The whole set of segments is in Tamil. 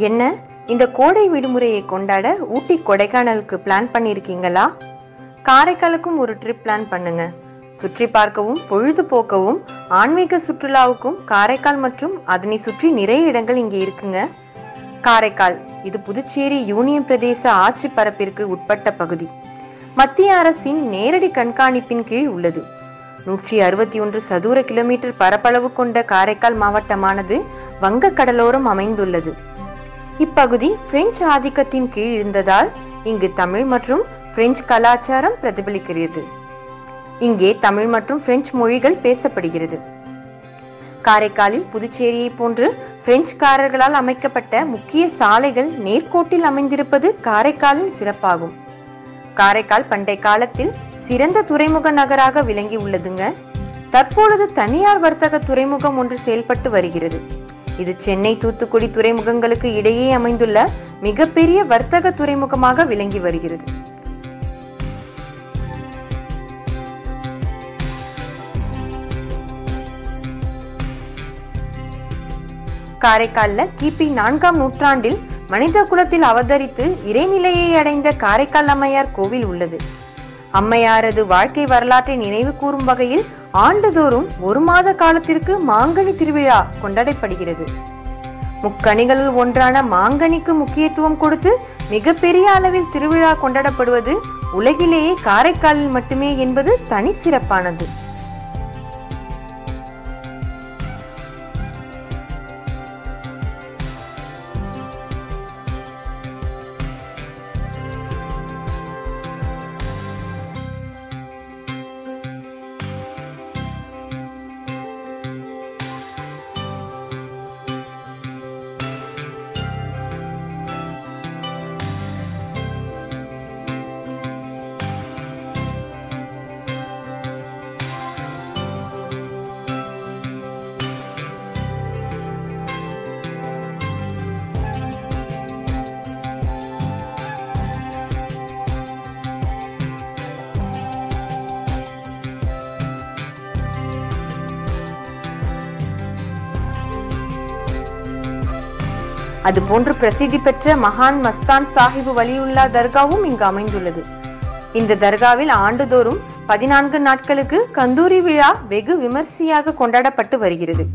என்ன இந்த கோடை விடுமுறையை கொண்டாட ஊட்டி கொடைக்கானலுக்கு பிளான் பண்ணியிருக்கீங்களா? காரைக்காலுக்கும் ஒரு ட்ரிப் பிளான் பண்ணுங்க. சுற்றி பார்க்கவும் பொழுதுபோக்கவும் ஆன்மீக சுற்றுலாவுக்கும் காரைக்கால் மற்றும் அதனை சுற்றி நிறைய இடங்கள் இங்கே இருக்குங்க. காரைக்கால் இது புதுச்சேரி யூனியன் பிரதேச ஆட்சி பரப்பிற்கு உட்பட்ட பகுதி. மத்திய அரசின் நேரடி கண்காணிப்பின் கீழ் உள்ளது. 161 சதுர கிலோமீட்டர் பரப்பளவு கொண்ட காரைக்கால் மாவட்டமானது வங்க கடலோரம் அமைந்துள்ளது. இப்பகுதி பிரெஞ்சு ஆதிக்கத்தின் கீழ் இருந்ததால் இங்கு தமிழ் மற்றும் பிரெஞ்சு கலாச்சாரம் பிரதிபலிக்கிறது. இங்கே தமிழ் மற்றும் பிரெஞ்சு மொழிகள் பேசப்படுகிறது. காரைக்காலில் புதுச்சேரியை போன்று பிரெஞ்சுக்காரர்களால் அமைக்கப்பட்ட முக்கிய சாலைகள் நேர்கோட்டில் அமைந்திருப்பது காரைக்காலின் சிறப்பாகும். காரைக்கால் பண்டைய காலத்தில் சிறந்த துறைமுக நகராக விளங்கி உள்ளதுங்க. தற்பொழுது தனியார் வர்த்தக துறைமுகம் ஒன்று செயல்பட்டு வருகிறது. இது சென்னை தூத்துக்குடி துறைமுகங்களுக்கு இடையே அமைந்துள்ள மிகப்பெரிய வர்த்தக துறைமுகமாக விளங்கி வருகிறது. காரைக்கால்ல கிபி 4ஆம் நூற்றாண்டில் மனித குலத்தில் அவதரித்து இறைநிலையை அடைந்த காரைக்கால் அம்மையார் கோவில் உள்ளது. அம்மையாரது வாழ்க்கை வரலாற்றை நினைவு கூறும் வகையில் ஆண்டுதோறும் 1 மாத காலத்திற்கு மாங்கனி திருவிழா கொண்டாடப்படுகிறது. முக்கணிகளில் ஒன்றான மாங்கனிக்கு முக்கியத்துவம் கொடுத்து மிகப்பெரிய அளவில் திருவிழா கொண்டாடப்படுவது உலகிலேயே காரைக்காலில் மட்டுமே என்பது தனி சிறப்பானது. அதுபோன்று பிரசித்தி பெற்ற மகான் மஸ்தான் சாஹிப் வலியுல்லா தர்காவும் இங்கு அமைந்துள்ளது. இந்த தர்காவில் ஆண்டுதோறும் 14 நாட்களுக்கு கந்தூரி விழா வெகு விமர்சையாக கொண்டாடப்பட்டு வருகிறது.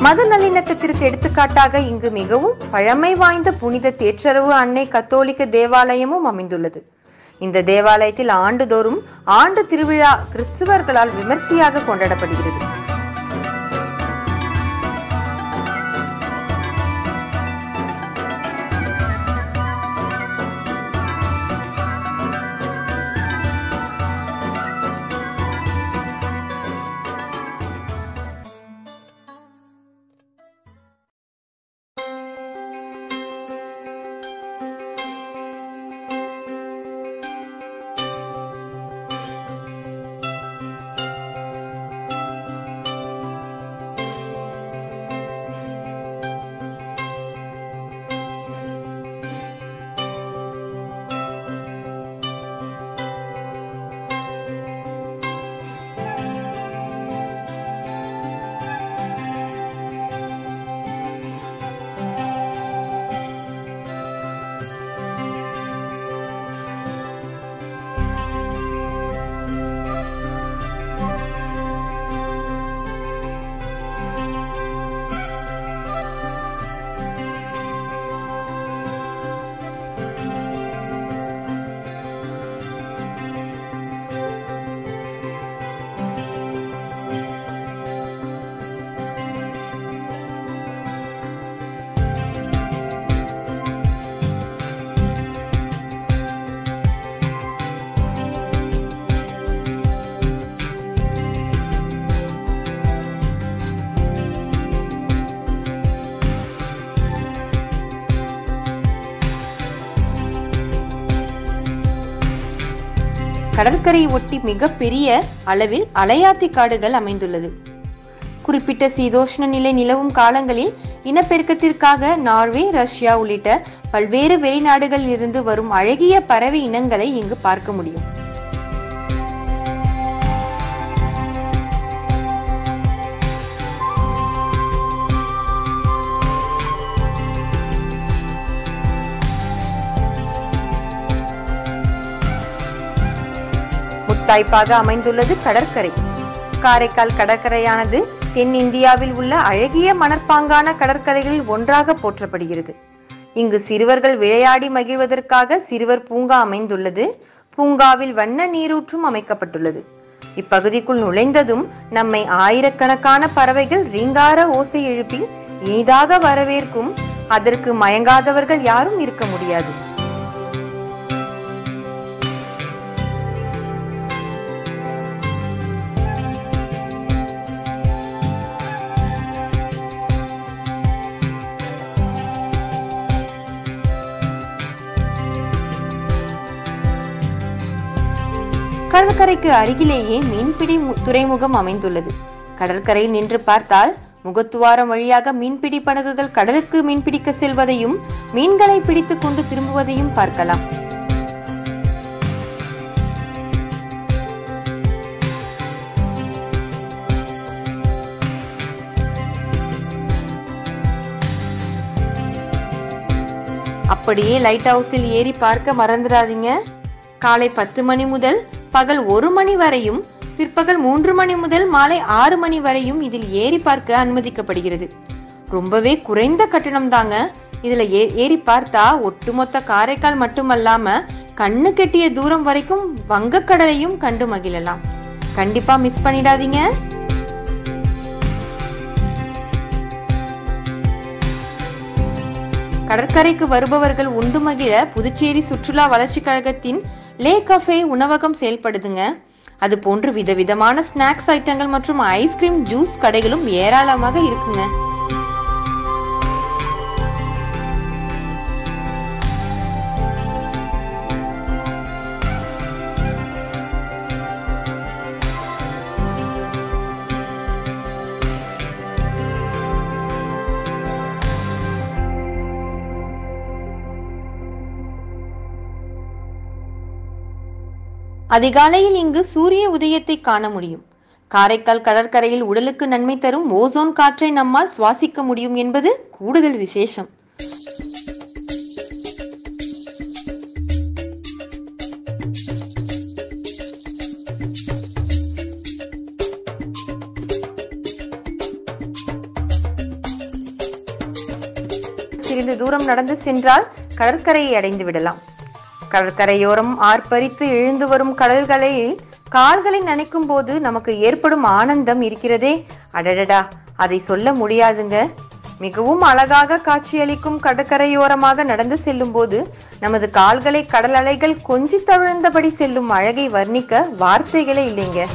மத நல்லிணக்கத்திற்கு எடுத்துக்காட்டாக இங்கு மிகவும் பழமை வாய்ந்த புனித தேற்றரவு அன்னை கத்தோலிக்க தேவாலயமும் அமைந்துள்ளது. இந்த தேவாலயத்தில் ஆண்டுதோறும் ஆண்டு திருவிழா கிறிஸ்துவர்களால் விமர்சையாக கொண்டாடப்படுகிறது. கடற்கரை ஒட்டி மிக பெரிய அளவில் அலையாத்தி காடுகள் அமைந்துள்ளது. குறிப்பிட்ட சீதோஷ்ண நிலை நிலவும் காலங்களில் இனப்பெருக்கத்திற்காக நார்வே, ரஷ்யா உள்ளிட்ட பல்வேறு வெளிநாடுகளில் இருந்து வரும் அழகிய பறவை இனங்களை இங்கு பார்க்க முடியும். முத்தாய்ப்பாக அமைந்துள்ளது கடற்கரை. காரைக்கால் கடற்கரையானது தென்னிந்தியாவில் உள்ள அழகிய மணற்பாங்கான கடற்கரைகளில் ஒன்றாக போற்றப்படுகிறது. இங்கு சிறுவர்கள் விளையாடி மகிழ்வதற்காக சிறுவர் பூங்கா அமைந்துள்ளது. பூங்காவில் வண்ண நீரூற்றும் அமைக்கப்பட்டுள்ளது. இப்பகுதிக்குள் நுழைந்ததும் நம்மை ஆயிரக்கணக்கான பறவைகள் ரீங்கார ஓசை எழுப்பி இனிதாக வரவேற்கும். அதற்கு மயங்காதவர்கள் யாரும் இருக்க முடியாது. கடற்கரைக்கு அருகிலேயே மீன்பிடி துறைமுகம் அமைந்துள்ளது. கடற்கரையில் நின்று பார்த்தால் முகத்துவாரம் வழியாக மீன்பிடி படகுகள் கடலுக்கு மீன்பிடிக்க செல்வதையும் மீன்களை பிடித்துக் கொண்டு திரும்புவதையும் பார்க்கலாம். அப்படியே லைட் ஹவுஸில் ஏறி பார்க்க மறந்துடாதீங்க. காலை 10 மணி முதல் பகல் 1 மணி வரையும், பிற்பகல் 3 மணி முதல் மாலை 6 மணி வரையும் இதில் ஏறி பார்க்க அனுமதிக்கப்படுகிறது. ரொம்பவே குறைந்த கட்டணம் தாங்க. இதுல ஏறி பார்த்தா ஒட்டுமொத்த காரைக்கால் மட்டுமல்லாம கண்ணு கெட்டிய தூரம் வரைக்கும் வங்கக்கடலையும் கண்டு மகிழலாம். கண்டிப்பா மிஸ் பண்ணிடாதீங்க. கடற்கரைக்கு வருபவர்கள் உண்டு மகிழ புதுச்சேரி சுற்றுலா வளர்ச்சி கழகத்தின் லே கஃபே உணவகம் செயல்படுதுங்க. அது போன்று விதவிதமான ஸ்நாக்ஸ் ஐட்டங்கள் மற்றும் ஐஸ்கிரீம், ஜூஸ் கடைகளும் ஏராளமாக இருக்குங்க. அதிகாலையில் இங்கு சூரிய உதயத்தை காண முடியும். காரைக்கால் கடற்கரையில் உடலுக்கு நன்மை தரும் ஓசோன் காற்றை நம்மால் சுவாசிக்க முடியும் என்பது கூடுதல் விசேஷம். சிறிது தூரம் நடந்து சென்றால் கடற்கரையை அடைந்து விடலாம். கடற்கரையோரம் ஆர்ப்பரித்து எழுந்து வரும் கடல்களில் கால்களை நனைக்கும் போது நமக்கு ஏற்படும் ஆனந்தம் இருக்கிறதே, அடடடா, அதை சொல்ல முடியாதுங்க. மிகவும் அழகாக காட்சியளிக்கும் கடற்கரையோரமாக நடந்து செல்லும் போது நமது கால்களை கடல் அலைகள் கொஞ்சி தவிழ்ந்தபடி செல்லும் அழகை வர்ணிக்க வார்த்தைகளே இல்லைங்க.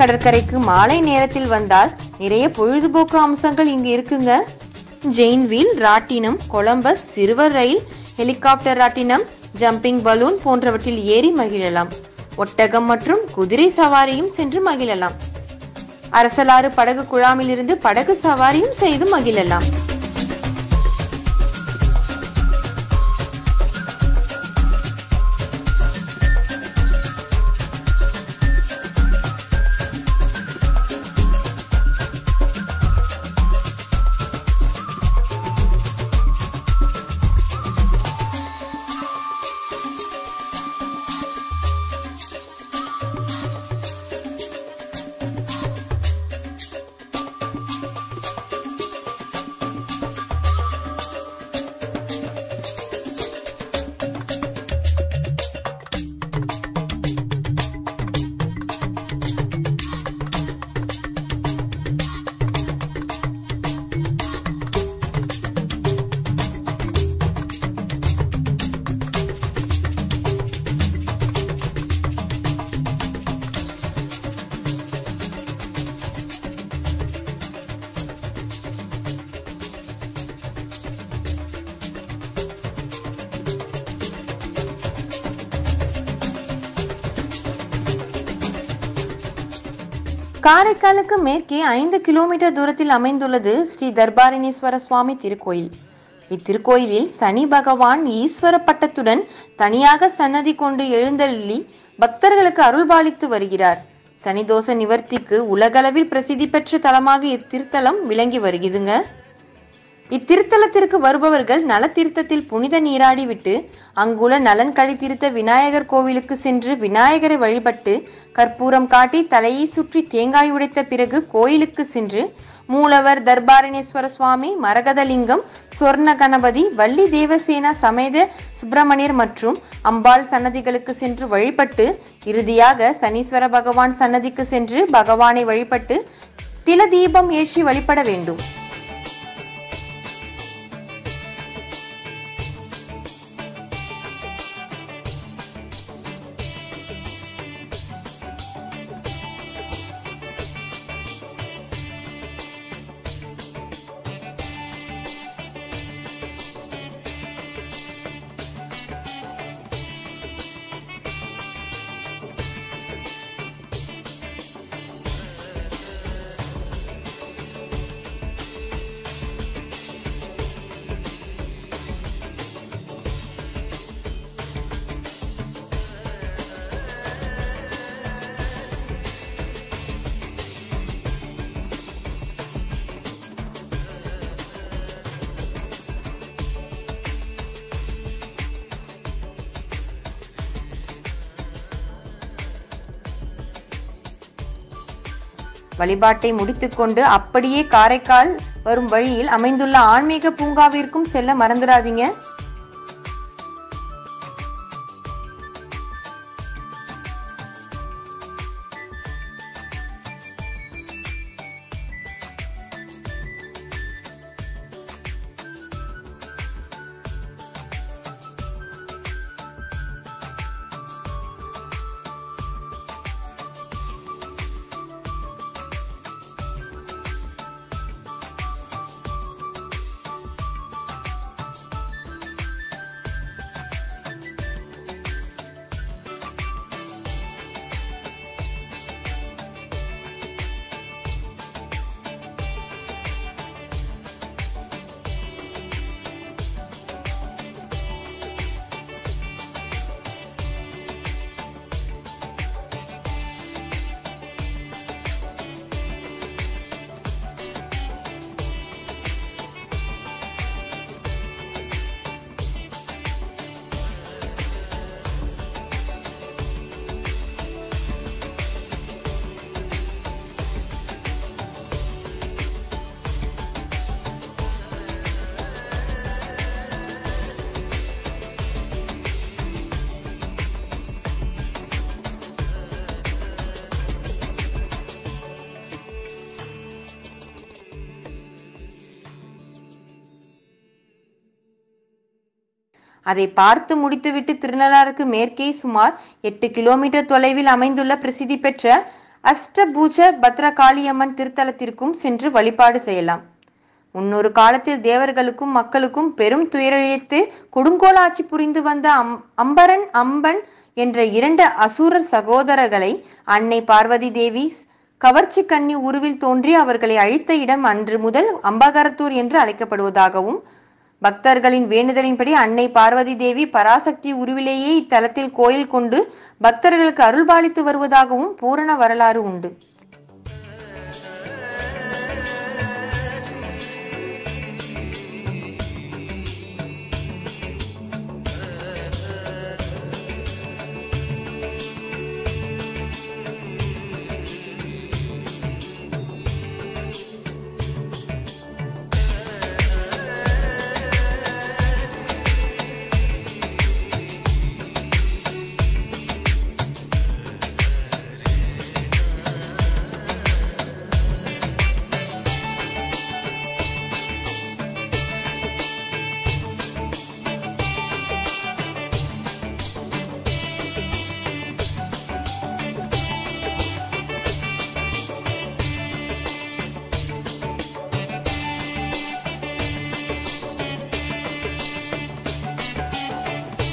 கடற்கரைக்கு மாலை நேரத்தில் வந்தால் நிறைய பொழுதுபோக்கு அம்சங்கள் இங்கு இருக்குங்க. ஜெயின் வீல், ராட்டினம், கொலம்பஸ், சிறுவர் ரயில், ஹெலிகாப்டர் ராட்டினம், ஜம்பிங் பலூன் போன்றவற்றில் ஏறி மகிழலாம். ஒட்டகம் மற்றும் குதிரை சவாரியும் சென்று மகிழலாம். அரசலாறு படகு குழாமில் இருந்து படகு சவாரியும் செய்து மகிழலாம். காரைக்காலுக்கு மேற்கே 5 கிலோமீட்டர் தூரத்தில் அமைந்துள்ளது ஸ்ரீ தர்பாரண்யேஸ்வர சுவாமி திருக்கோயில். இத்திருக்கோயிலில் சனி பகவான் ஈஸ்வர பட்டத்துடன் தனியாக சன்னதி கொண்டு எழுந்தருளி பக்தர்களுக்கு அருள்பாலித்து வருகிறார். சனிதோஷ நிவர்த்திக்கு உலகளவில் பிரசித்தி பெற்ற தலமாக இத்திருத்தலம் விளங்கி வருகிறதுங்க. இத்திருத்தலத்திற்கு வருபவர்கள் நல தீர்த்தத்தில் புனித நீராடி விட்டு அங்குள்ள நலன் கழி தீர்த்த விநாயகர் கோவிலுக்கு சென்று விநாயகரை வழிபட்டு கற்பூரம் காட்டி தலையை சுற்றி தேங்காய் உடைத்த பிறகு கோயிலுக்கு சென்று மூலவர் தர்பாரண்யேஸ்வர சுவாமி, மரகதலிங்கம், சொர்ண கணபதி, வள்ளி தேவசேனா சமேத சுப்பிரமணியர் மற்றும் அம்பாள் சன்னதிகளுக்கு சென்று வழிபட்டு இறுதியாக சனீஸ்வர பகவான் சன்னதிக்கு சென்று பகவானை வழிபட்டு தில தீபம் ஏற்றி வழிபட வேண்டும். வழிபாட்டை முடித்துக்கொண்டு அப்படியே காரைக்கால் வரும் வழியில் அமைந்துள்ள ஆன்மீக பூங்காவிற்கும் செல்ல மறந்துடாதீங்க. அதை பார்த்து முடித்துவிட்டு திருநள்ளாறுக்கு மேற்கே சுமார் 8 கிலோமீட்டர் தொலைவில் அமைந்துள்ள பிரசித்தி பெற்ற அஷ்டபூஜ பத்ரகாளியம்மன் திருத்தலத்திற்கும் சென்று வழிபாடு செய்யலாம். முன்னொரு காலத்தில் தேவர்களுக்கும் மக்களுக்கும் பெரும் துயரழித்து கொடுங்கோல் ஆட்சி புரிந்து வந்த அம்பரன், அம்பன் என்ற 2 அசுரர் சகோதரர்களை அன்னை பார்வதி தேவி கவர்ச்சி கன்னி உருவில் தோன்றி அவர்களை அழித்த இடம் அன்று முதல் அம்பகரத்தூர் என்று அழைக்கப்படுவதாகவும், பக்தர்களின் வேண்டுதலின்படி அன்னை பார்வதி தேவி பராசக்தி உருவிலேயே இத்தலத்தில் கோயில் கொண்டு பக்தர்களுக்கு அருள்பாலித்து வருவதாகவும் பூரண வரலாறு உண்டு.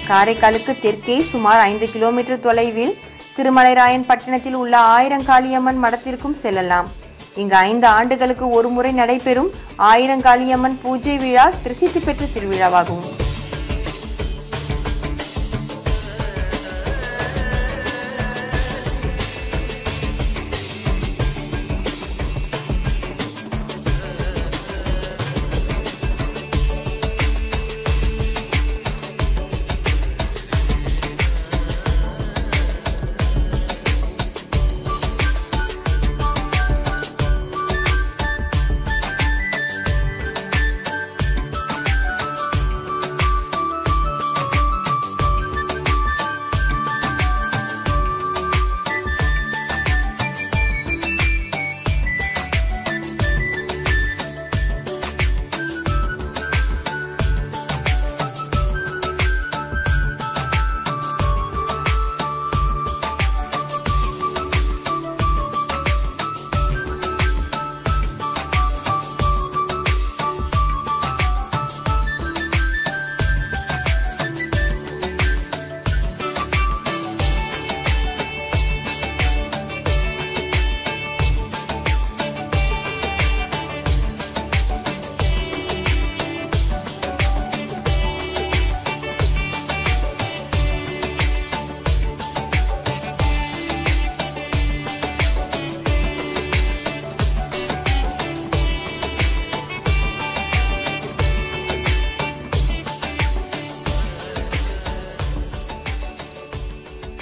காரைக்காலுக்கு தெற்கே சுமார் 5 கிலோமீட்டர் தொலைவில் திருமலைராயன் பட்டணத்தில் உள்ள ஆயிரங்காளியம்மன் மடத்திற்கும் செல்லலாம். இங்கு 5 ஆண்டுகளுக்கு ஒரு முறை நடைபெறும் ஆயிரங்காளியம்மன் பூஜை விழா பிரசித்தி பெற்ற திருவிழாவாகும்.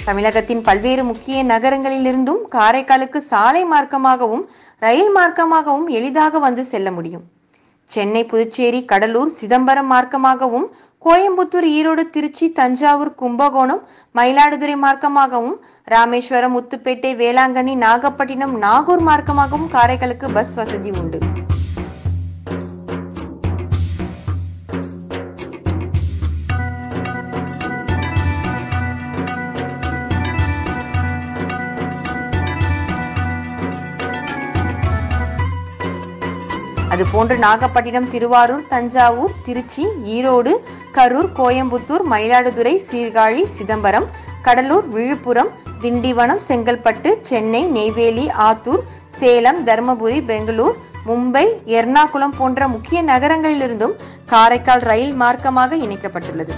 தமிழகத்தின் பல்வேறு முக்கிய நகரங்களிலிருந்தும் காரைக்காலுக்கு சாலை மார்க்கமாகவும் ரயில் மார்க்கமாகவும் எளிதாக வந்து செல்ல முடியும். சென்னை, புதுச்சேரி, கடலூர், சிதம்பரம் மார்க்கமாகவும், கோயம்புத்தூர், ஈரோடு, திருச்சி, தஞ்சாவூர், கும்பகோணம், மயிலாடுதுறை மார்க்கமாகவும், ராமேஸ்வரம், முத்துப்பேட்டை, வேளாங்கண்ணி, நாகப்பட்டினம், நாகூர் மார்க்கமாகவும் காரைக்காலுக்கு பஸ் வசதி உண்டு. அதுபோன்று நாகப்பட்டினம், திருவாரூர், தஞ்சாவூர், திருச்சி, ஈரோடு, கரூர், கோயம்புத்தூர், மயிலாடுதுறை, சீர்காழி, சிதம்பரம், கடலூர், விழுப்புரம், திண்டிவனம், செங்கல்பட்டு, சென்னை, நெய்வேலி, ஆத்தூர், சேலம், தர்மபுரி, பெங்களூர், மும்பை, எர்ணாகுளம் போன்ற முக்கிய நகரங்களிலிருந்தும் காரைக்கால் ரயில் மார்க்கமாக இணைக்கப்பட்டுள்ளது.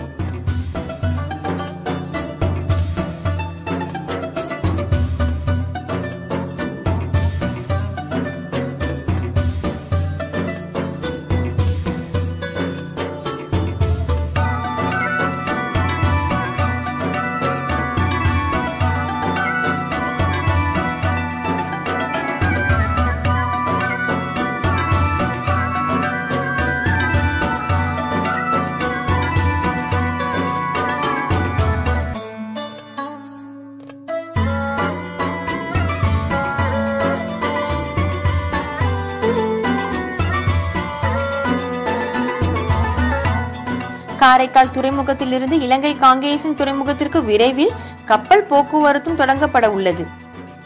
காரைக்கால் துறைமுகத்திலிருந்து இலங்கை காங்கேசன் துறைமுகத்திற்கு விரைவில் கப்பல் போக்குவரத்தும் தொடங்கப்பட உள்ளது.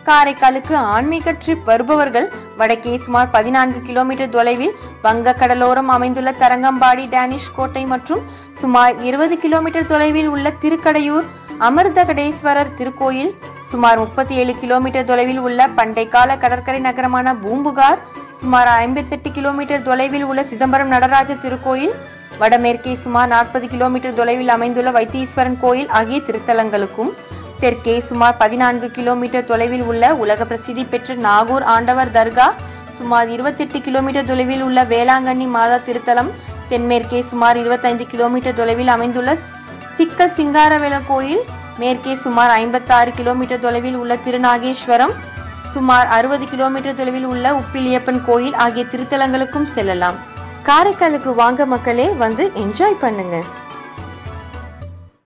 காரைக்காலுக்கு ஆன்மீக ட்ரிப் வருபவர்கள் வடக்கே சுமார் 14 கிலோமீட்டர் தொலைவில் வங்க கடலோரம் அமைந்துள்ள தரங்கம்பாடி டேனிஷ் கோட்டை மற்றும் சுமார் 20 கிலோமீட்டர் தொலைவில் உள்ள திருக்கடையூர் அமிர்தகடேஸ்வரர் திருக்கோயில், சுமார் 37 கிலோமீட்டர் தொலைவில் உள்ள பண்டை கால கடற்கரை நகரமான பூம்புகார், சுமார் 58 கிலோமீட்டர் தொலைவில் உள்ள சிதம்பரம் நடராஜ திருக்கோயில், வடமேற்கே சுமார் 40 கிலோமீட்டர் தொலைவில் அமைந்துள்ள வைத்தீஸ்வரன் கோயில் ஆகிய திருத்தலங்களுக்கும், தெற்கே சுமார் 14 கிலோமீட்டர் தொலைவில் உள்ள உலக பிரசித்தி பெற்ற நாகூர் ஆண்டவர் தர்கா, சுமார் 28 கிலோமீட்டர் தொலைவில் உள்ள வேளாங்கண்ணி மாதா திருத்தலம், தென்மேற்கே சுமார் 25 கிலோமீட்டர் தொலைவில் அமைந்துள்ள சிக்க சிங்காரவேல கோயில், மேற்கே சுமார் 56 கிலோமீட்டர் தொலைவில் உள்ள திருநாகேஸ்வரம், சுமார் 60 கிலோமீட்டர் தொலைவில் உள்ள உப்பிலியப்பன் கோயில் ஆகிய திருத்தலங்களுக்கும் செல்லலாம். காரைக்காலுக்கு வாங்க மக்களே, வந்து என்ஜாய் பண்ணுங்க.